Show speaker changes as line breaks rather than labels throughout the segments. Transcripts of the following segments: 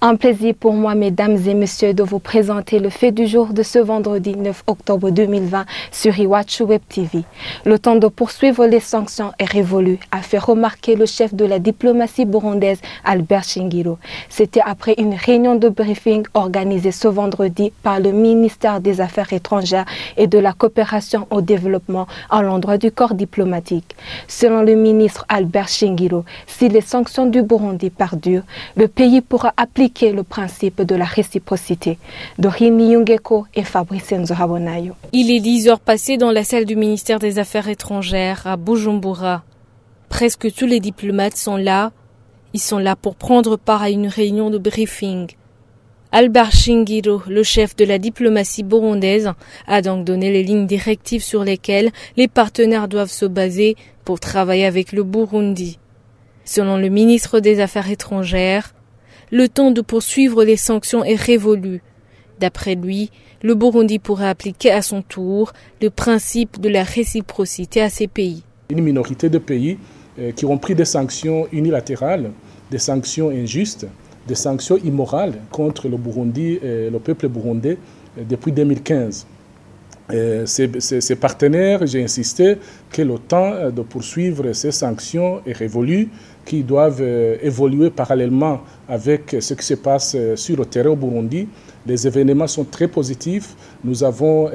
Un plaisir pour moi, mesdames et messieurs, de vous présenter le fait du jour de ce vendredi 9 octobre 2020 sur Iwachu Web TV. Le temps de poursuivre les sanctions est révolu, a fait remarquer le chef de la diplomatie burundaise, Albert Shingiro. C'était après une réunion de briefing organisée ce vendredi par le ministère des Affaires étrangères et de la coopération au développement à l'endroit du corps diplomatique. Selon le ministre Albert Shingiro, si les sanctions du Burundi perdurent, le pays pourra appliquer le principe de la réciprocité. Dorine Yungeko et Fabrice Nzohabonayo.
Il est 10 heures passées dans la salle du ministère des Affaires étrangères à Bujumbura. Presque tous les diplomates sont là. Ils sont là pour prendre part à une réunion de briefing. Albert Shingiro, le chef de la diplomatie burundaise, a donc donné les lignes directives sur lesquelles les partenaires doivent se baser pour travailler avec le Burundi. Selon le ministre des Affaires étrangères, le temps de poursuivre les sanctions est révolu. D'après lui, le Burundi pourrait appliquer à son tour le principe de la réciprocité à ces pays.
Une minorité de pays qui ont pris des sanctions unilatérales, des sanctions injustes, des sanctions immorales contre le Burundi et le peuple burundais depuis 2015. Ces partenaires, j'ai insisté que le temps de poursuivre ces sanctions est révolu, qui doivent évoluer parallèlement avec ce qui se passe sur le terrain au Burundi. Les événements sont très positifs. Nous avons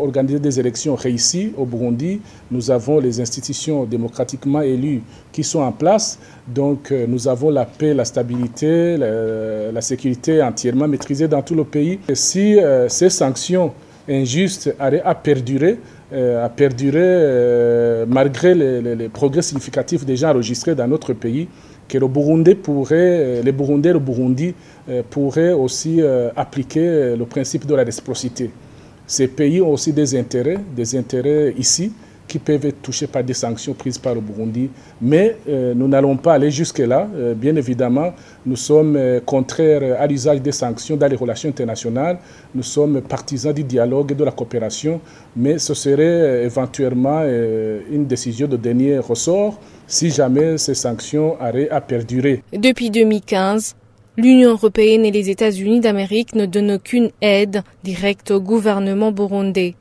organisé des élections réussies au Burundi. Nous avons les institutions démocratiquement élues qui sont en place. Donc nous avons la paix, la stabilité, la sécurité entièrement maîtrisée dans tout le pays. Et si ces sanctions injustes arrivent à perdurer, malgré les progrès significatifs déjà enregistrés dans notre pays, que le Burundi pourraient aussi appliquer le principe de la réciprocité. Ces pays ont aussi des intérêts ici, qui peuvent être touchés par des sanctions prises par le Burundi. Mais nous n'allons pas aller jusque-là. Bien évidemment, nous sommes contraires à l'usage des sanctions dans les relations internationales. Nous sommes partisans du dialogue et de la coopération. Mais ce serait éventuellement une décision de dernier ressort si jamais ces sanctions auraient à perdurer.
Depuis 2015, l'Union européenne et les États-Unis d'Amérique ne donnent aucune aide directe au gouvernement burundais.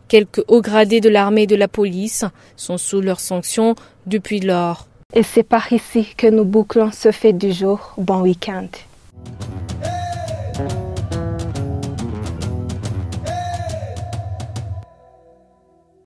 Quelques hauts gradés de l'armée et de la police sont sous leurs sanctions depuis lors.
Et c'est par ici que nous bouclons ce fait du jour. Bon week-end.